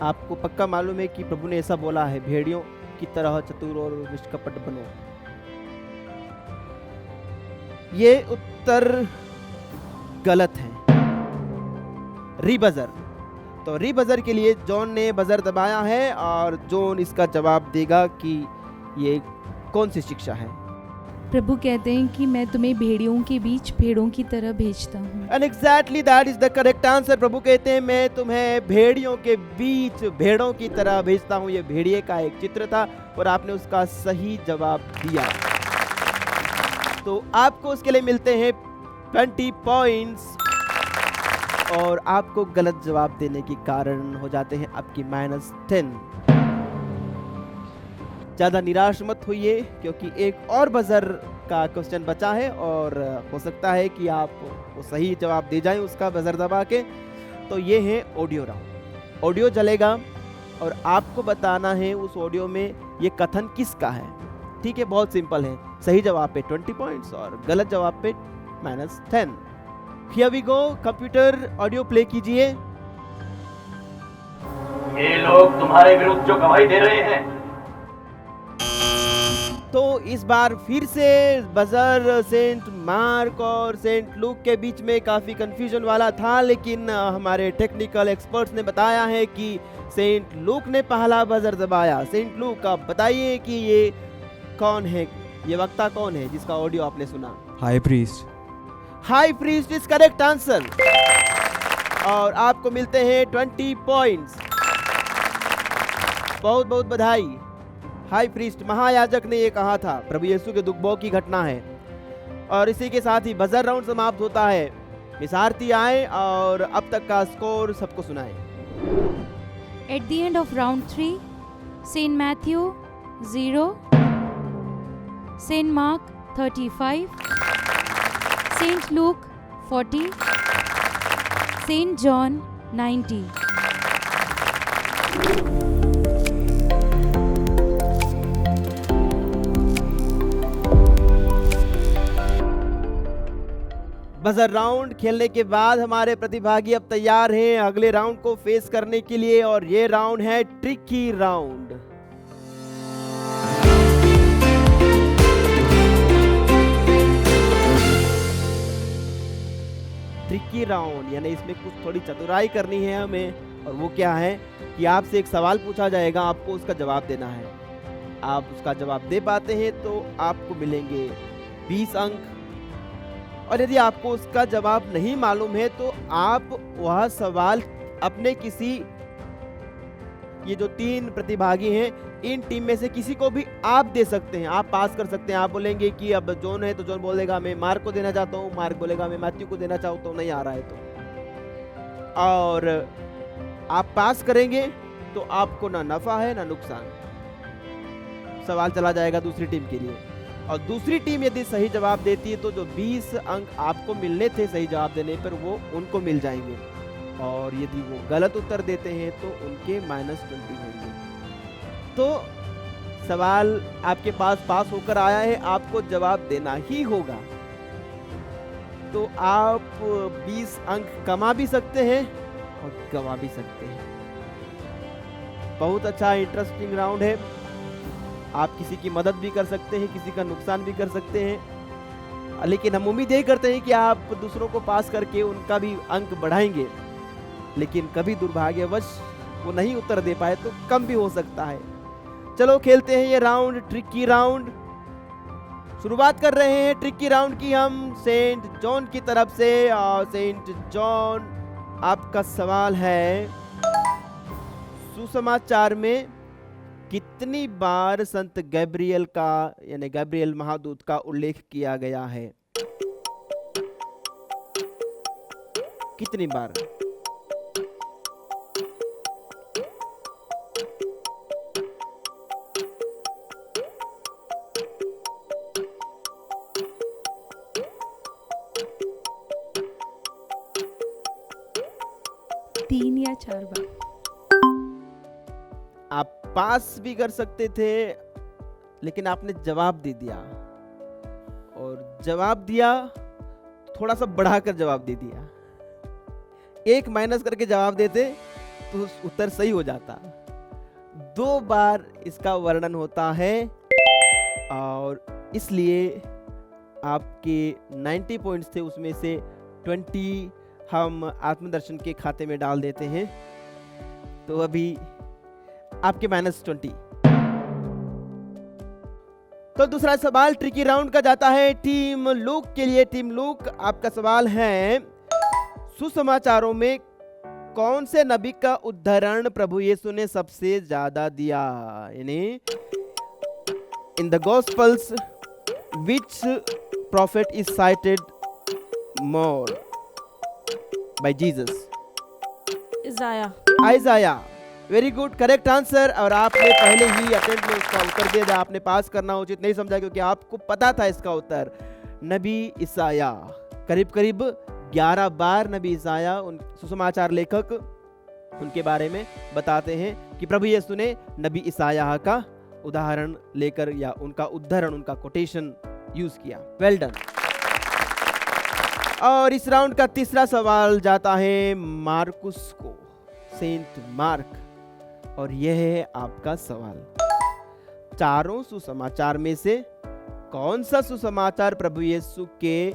आपको पक्का मालूम है कि प्रभु ने ऐसा बोला है, भेड़ियों की तरह चतुर और निष्कपट बनो। ये उत्तर गलत है। रीबजर, तो रीबजर के लिए जॉन ने बजर दबाया है और जॉन इसका जवाब देगा कि ये कौन सी शिक्षा है। प्रभु कहते हैं कि मैं तुम्हें भेड़ियों के बीच भेड़ों की तरह भेजता हूँ। And exactly that is the correct answer। प्रभु कहते हैं मैं तुम्हें भेड़ियों के बीच भेड़ों की तरह भेजता हूँ। ये भेड़िए का एक चित्र था और आपने उसका सही जवाब दिया, तो आपको उसके लिए मिलते हैं 20 पॉइंट्स और आपको गलत जवाब देने के कारण हो जाते हैं आपकी -10। ज़्यादा निराश मत होइए क्योंकि एक और बजर का क्वेश्चन बचा है और हो सकता है कि आप वो सही जवाब दे जाएं उसका बजर दबा के। तो ये है ऑडियो राउंड। ऑडियो चलेगा और आपको बताना है उस ऑडियो में ये कथन किसका है। ठीक है, बहुत सिंपल है। सही जवाब पे 20 पॉइंट्स और गलत जवाब पे -10। Here we go. Computer audio play कीजिए। ये लोग तुम्हारे विरुद्ध जो गवाही दे रहे हैं। तो इस बार फिर से बजर सेंट मार्क और सेंट लूक के बीच में काफ़ी कंफ्यूजन वाला था, लेकिन हमारे टेक्निकल एक्सपर्ट्स ने बताया है कि सेंट लूक ने पहला बजर दबाया। सेंट लूक, आप बताइए कि ये कौन है, ये वक्ता कौन है जिसका ऑडियो आपने सुना? High priest. High priest is correct answer और आपको मिलते हैं 20 पॉइंट्स। बहुत बहुत बधाई। हाई प्रीस्ट महायाजक ने ये कहा था, प्रभु यीशु के दुखभोग की घटना है। और इसी के साथ ही बजर राउंड समाप्त होता है। मिसारती आए और अब तक का स्कोर सबको सुनाए। At the end of round 3, Saint Matthew 0, Saint Mark 35, Saint Luke 40, Saint John 90. Buzzer round खेलने के बाद हमारे प्रतिभागी अब तैयार हैं अगले राउंड को फेस करने के लिए और ये राउंड है ट्रिकी राउंड। ट्रिकी राउंड, यानी इसमें कुछ थोड़ी चतुराई करनी है हमें। और वो क्या है कि आपसे एक सवाल पूछा जाएगा, आपको उसका जवाब देना है। आप उसका जवाब दे पाते हैं तो आपको मिलेंगे 20 अंक, और यदि आपको उसका जवाब नहीं मालूम है तो आप वह सवाल अपने किसी, ये जो 3 प्रतिभागी हैं इन टीम में से किसी को भी आप दे सकते हैं, आप पास कर सकते हैं। आप बोलेंगे कि अब जॉन है तो जॉन बोलेगा मैं मार्क को देना चाहता हूँ, मार्क बोलेगा मैं मैथ्यू को देना चाहता हूँ, नहीं आ रहा है तो। और आप पास करेंगे तो आपको ना नफा है ना नुकसान, सवाल चला जाएगा दूसरी टीम के लिए। और दूसरी टीम यदि सही जवाब देती है तो जो 20 अंक आपको मिलने थे सही जवाब देने पर वो उनको मिल जाएंगे, और यदि वो गलत उत्तर देते हैं तो उनके -20 होंगे। तो सवाल आपके पास होकर आया है, आपको जवाब देना ही होगा। तो आप 20 अंक कमा भी सकते हैं और गवा भी सकते हैं। बहुत अच्छा इंटरेस्टिंग राउंड है। आप किसी की मदद भी कर सकते हैं, किसी का नुकसान भी कर सकते हैं, लेकिन हम उम्मीद यही करते हैं कि आप दूसरों को पास करके उनका भी अंक बढ़ाएंगे। लेकिन कभी दुर्भाग्यवश वो नहीं उत्तर दे पाए तो कम भी हो सकता है। चलो खेलते हैं ये राउंड, ट्रिकी राउंड। शुरुआत कर रहे हैं ट्रिकी राउंड की हम सेंट जॉन की तरफ से। और सेंट जॉन, आपका सवाल है, सुसमाचार में कितनी बार संत गैब्रियल का, यानी गैब्रियल महादूत का उल्लेख किया गया है? कितनी बार? तीन या 4 बार। आप पास भी कर सकते थे, लेकिन आपने जवाब दे दिया, और जवाब दिया थोड़ा सा बढ़ाकर जवाब दे दिया। 1 माइनस करके जवाब देते तो उत्तर सही हो जाता। 2 बार इसका वर्णन होता है, और इसलिए आपके 90 पॉइंट्स थे, उसमें से 20 हम आत्मदर्शन के खाते में डाल देते हैं। तो अभी आपके -20। तो दूसरा सवाल ट्रिकी राउंड का जाता है टीम लूक के लिए। टीम लूक, आपका सवाल है, सुसमाचारों में कौन से नबी का उद्धरण प्रभु यीशु ने सबसे ज्यादा दिया? यानी in the gospels which prophet is cited more by Jesus? Isaiah. Very good, correct answer. और आपने पहले ही अटेम्प्ट में उसका उत्तर दे दिया, आपने पास करना उचित नहीं समझा क्योंकि आपको पता था इसका उत्तर। नबी ईसाया, करीब करीब 11 बार नबी ईसाया, उन सुसमाचार लेखक उनके बारे में बताते हैं कि प्रभु यीशु ने नबी ईसाया का उदाहरण लेकर या उनका उद्धरण, उनका कोटेशन यूज किया। Well done. और इस राउंड का तीसरा सवाल जाता है मार्कुस को, सेंट मार्क, और यह है आपका सवाल, चारों सुसमाचार में से कौन सा सुसमाचार प्रभु यीशु के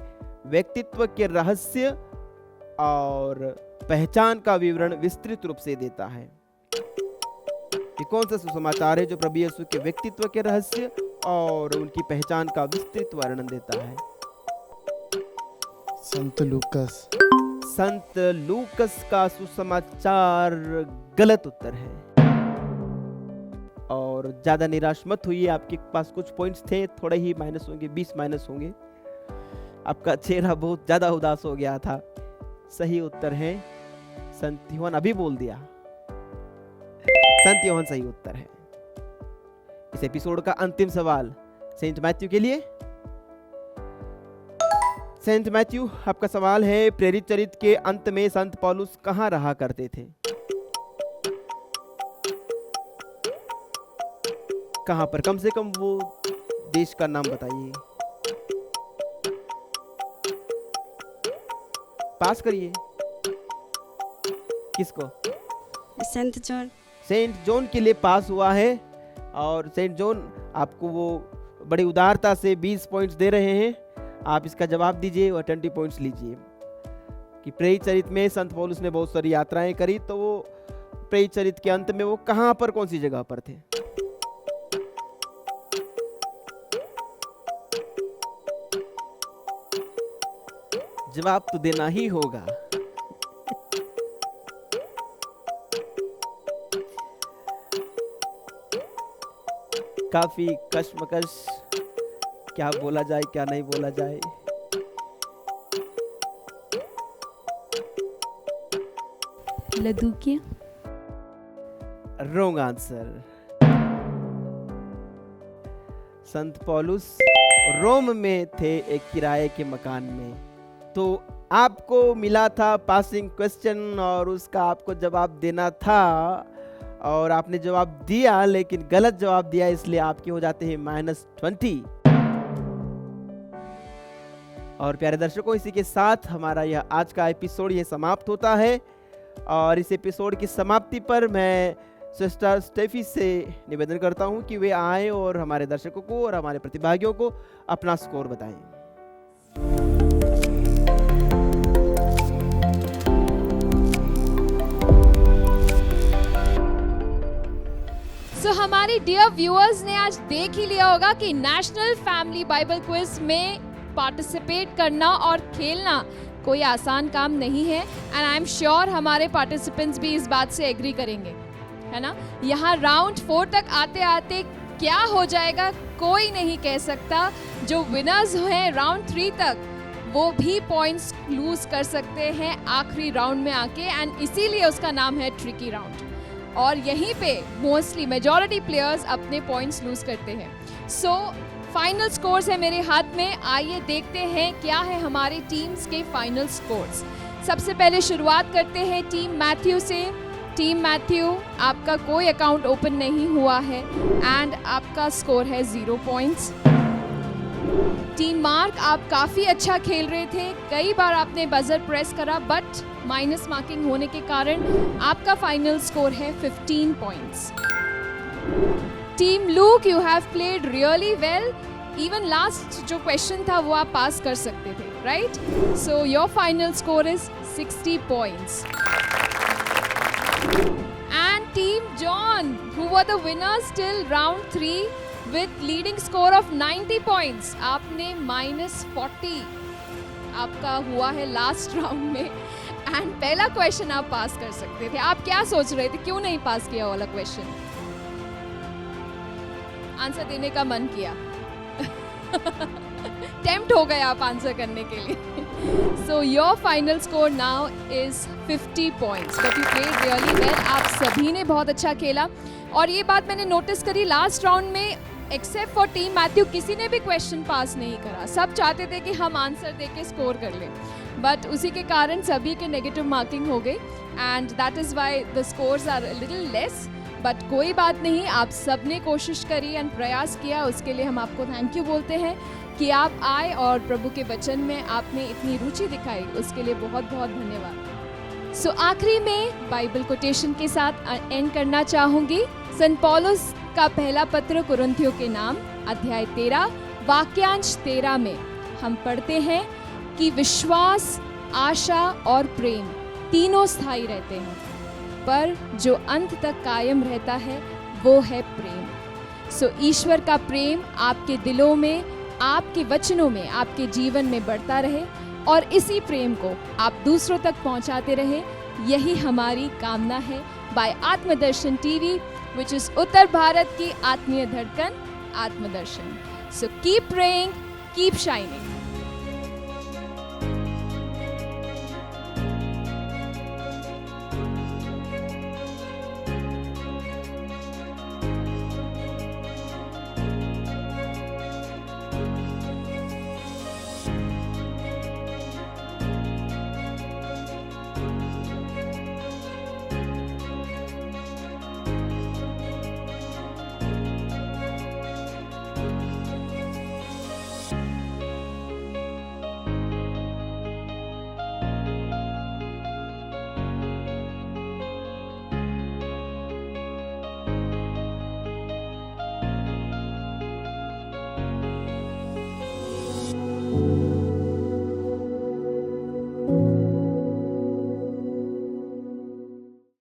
व्यक्तित्व के रहस्य और पहचान का विवरण विस्तृत रूप से देता है? ये कौन सा सुसमाचार है जो प्रभु यीशु के व्यक्तित्व के रहस्य और उनकी पहचान का विस्तृत वर्णन देता है? संत लूकस। संत लूकस का सुसमाचार गलत उत्तर है। और ज्यादा निराश मत होइए, आपके पास कुछ पॉइंट्स थे, थोड़े ही माइनस होंगे, 20 माइनस होंगे। आपका चेहरा बहुत ज्यादा उदास हो गया था। सही उत्तर है संत यूहन्ना। अभी बोल दिया, संत यूहन्ना सही उत्तर है। इस एपिसोड का अंतिम सवाल सेंट मैथ्यू के लिए। सेंट मैथ्यू, आपका सवाल है, प्रेरित चरित्र के अंत में संत पौलुस कहाँ रहा करते थे? कहाँ पर? कम से कम वो देश का नाम बताइए। पास करिए। किसको? Saint John. सेंट जॉन के लिए पास हुआ है। और सेंट जॉन आपको वो बड़ी उदारता से 20 पॉइंट्स दे रहे हैं। आप इसका जवाब दीजिए और 20 पॉइंट्स लीजिए। कि प्रेरित चरित्र में संत पौलुस ने बहुत सारी यात्राएं करी, तो वो प्रेरित चरित्र के अंत में वो कहां पर, कौन सी जगह पर थे? जवाब तो देना ही होगा। काफी कश्मकश, क्या बोला जाए क्या नहीं बोला जाए। लदूकिया। Wrong answer. संत पौलुस रोम में थे, एक किराए के मकान में। तो आपको मिला था पासिंग क्वेश्चन और उसका आपको जवाब देना था, और आपने जवाब दिया लेकिन गलत जवाब दिया, इसलिए आपके हो जाते हैं -20। और प्यारे दर्शकों, इसी के साथ हमारा यह आज का एपिसोड ये समाप्त होता है। और इस एपिसोड की समाप्ति पर मैं सिस्टर स्टेफी से निवेदन करता हूं कि वे आए और हमारे दर्शकों को और हमारे प्रतिभागियों को अपना स्कोर बताएं। हमारे डियर व्यूअर्स ने आज देख ही लिया होगा कि नेशनल फैमिली बाइबल क्विज में पार्टिसिपेट करना और खेलना कोई आसान काम नहीं है। एंड आई एम श्योर हमारे पार्टिसिपेंट्स भी इस बात से एग्री करेंगे, है ना। यहाँ राउंड 4 तक आते आते क्या हो जाएगा कोई नहीं कह सकता। जो विनर्स हैं राउंड 3 तक, वो भी पॉइंट्स लूज कर सकते हैं आखिरी राउंड में आके, एंड इसीलिए उसका नाम है ट्रिकी राउंड। और यहीं पे मोस्टली मेजॉरिटी प्लेयर्स अपने पॉइंट्स लूज करते हैं। सो फाइनल स्कोर्स है मेरे हाथ में, आइए देखते हैं क्या है हमारी टीम्स के फाइनल स्कोर्स। सबसे पहले शुरुआत करते हैं टीम मैथ्यू से। टीम मैथ्यू, आपका कोई अकाउंट ओपन नहीं हुआ है एंड आपका स्कोर है 0 पॉइंट्स। टीम मार्क, आप काफ़ी अच्छा खेल रहे थे, कई बार आपने बजर प्रेस करा बट माइनस मार्किंग होने के कारण आपका फाइनल स्कोर है 15 points. Team look, you have played really well, even last जो क्वेश्चन था वो आप पास कर सकते थे, right? So your final score is 60 points. And team John, who were the winners till round 3 with leading score of 90 points, आपने -40 आपका हुआ है लास्ट राउंड में, एंड पहला क्वेश्चन आप पास कर सकते थे। आप क्या सोच रहे थे, क्यों नहीं पास किया वाला क्वेश्चन? आंसर देने का मन किया टेम्प्ट हो गए आप आंसर करने के लिए। So your final score now is 50 points, but you played really well. आप सभी ने बहुत अच्छा खेला, और ये बात मैंने नोटिस करी लास्ट राउंड में, एक्सेप्ट फॉर टीम मैथ्यू, किसी ने भी क्वेश्चन पास नहीं करा। सब चाहते थे कि हम आंसर देके स्कोर कर लें, बट उसी के कारण सभी के नेगेटिव मार्किंग हो गई, and that is why the scores are little less. But कोई बात नहीं, आप सब ने कोशिश करी एंड प्रयास किया, उसके लिए हम आपको थैंक यू बोलते हैं कि आप आए और प्रभु के वचन में आपने इतनी रुचि दिखाई, उसके लिए बहुत बहुत धन्यवाद। सो आखिरी में बाइबल कोटेशन के साथ एंड करना चाहूँगी। संत पौलुस का पहला पत्र कुरिन्थियों के नाम, अध्याय 13 वाक्यांश 13 में हम पढ़ते हैं कि विश्वास, आशा और प्रेम तीनों स्थायी रहते हैं, पर जो अंत तक कायम रहता है वो है प्रेम। सो ईश्वर का प्रेम आपके दिलों में, आपके वचनों में, आपके जीवन में बढ़ता रहे, और इसी प्रेम को आप दूसरों तक पहुंचाते रहे, यही हमारी कामना है bye Atmadarshan TV, which is उत्तर भारत की आत्मीय धड़कन आत्मदर्शन। So keep praying, keep shining.